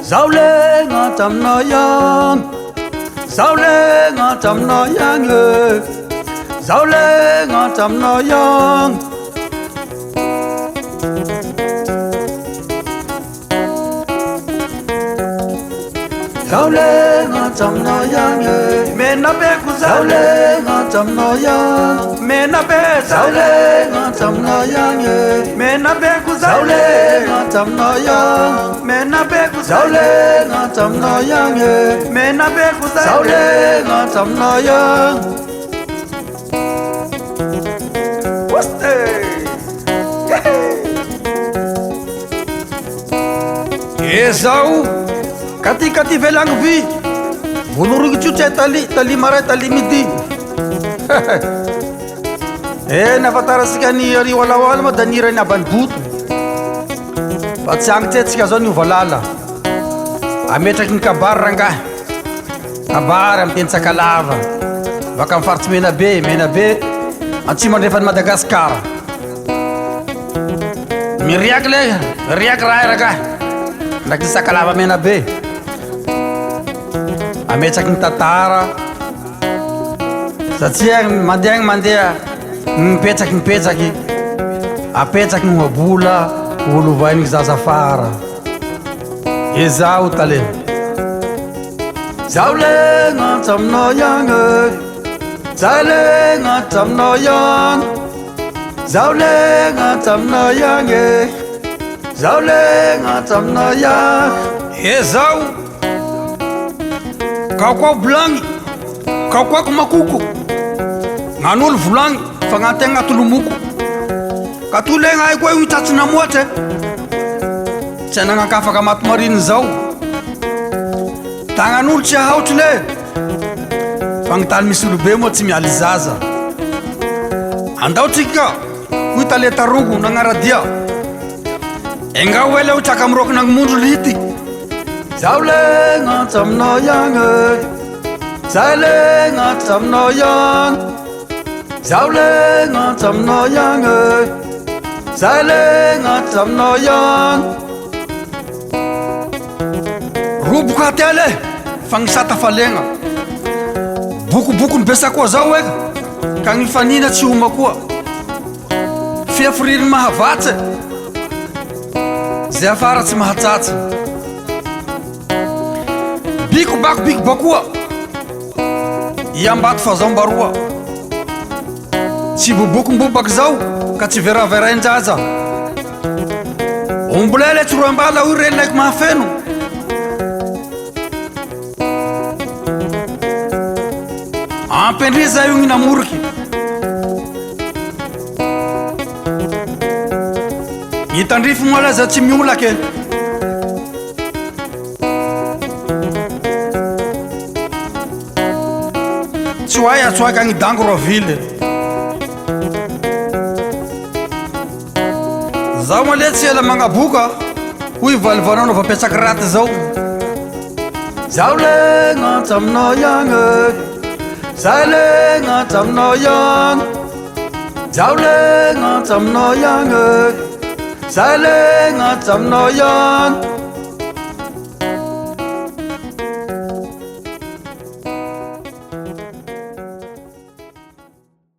Sao lê ngã chầm nó yang, sao lê ngã chầm nó yang ơi, sao lê ngã chầm nó yang. Sao lê ngã chầm nó yang ơi, mẹ na bé của sao lê ngã chầm nó yang, mẹ na bé sao lê ngã chầm nó yang ơi, mẹ na bé của sao lê ngã chầm nó yang, mẹ na bé của sao lê ngã chầm nó yang ơi, mẹ na bé của sao lê ngã chầm nó yang. What's Esau kati velang vi vuluru chuche tali marai tali midi. Na fatara sikani ari wala ma danira na banbut patsang tsika zoni uvalala ametrakin kabar ranga kabar am ten sakalava baka farts mena be atsima ndrefan Madagascar miriak rai raga ndraky sakalava mena be ametraky tatara satria mandeha mipetraky apetraky mobola olovainy zazafara izao tale zao le gn'atra aminao yang ơi, zao le gn'atra aminao yang, zao le gn'atra aminao yang ơi, zao le gn'atra aminao yang. Izao kaokoao bolagny kaokoako makoko gn'an'olo volagny fa gn'antegna tolomoko ka tolegna ay koa io tratsina moatra tsy anagnakafaka maty mariny zao tagnan'olo tsy ahaotry le fa gny misy olobe moa tsy mialy zaza andaotsika hoy taletarongo nagnaradia engao ele ho traka mirokina gny lity. Zao le gn'atra aminao yang ơi, zao le gn'atra aminao yang, zao le gn'atra aminao yang ơi, zao le gn'atra aminao yang. Roboka tele fa gny satafalegna bokobokony besa koa zao eka ka gny fanina tsy oma koa fiafiriny mahavatse zay afara tsy mahatsatsy biko bakoa iambato fa zao mbaroa tsy bobokombobaky zao ka tsy veraverain-jaza ombolele tsy roambala hoy relaiky mahafeno ampendriza io gny namoriky hitandrifo malaza tsy miolake tsy hoay atsoaka gny dango rovile zao male tsy ela magnaboka hoy valivanao no vampiatraky raty zao. Zao le gn'atra aminao yang ơi, zao le gn'atra aminao yang, zao le gn'atra aminao yang ơi, zao le gn'atra aminao yang.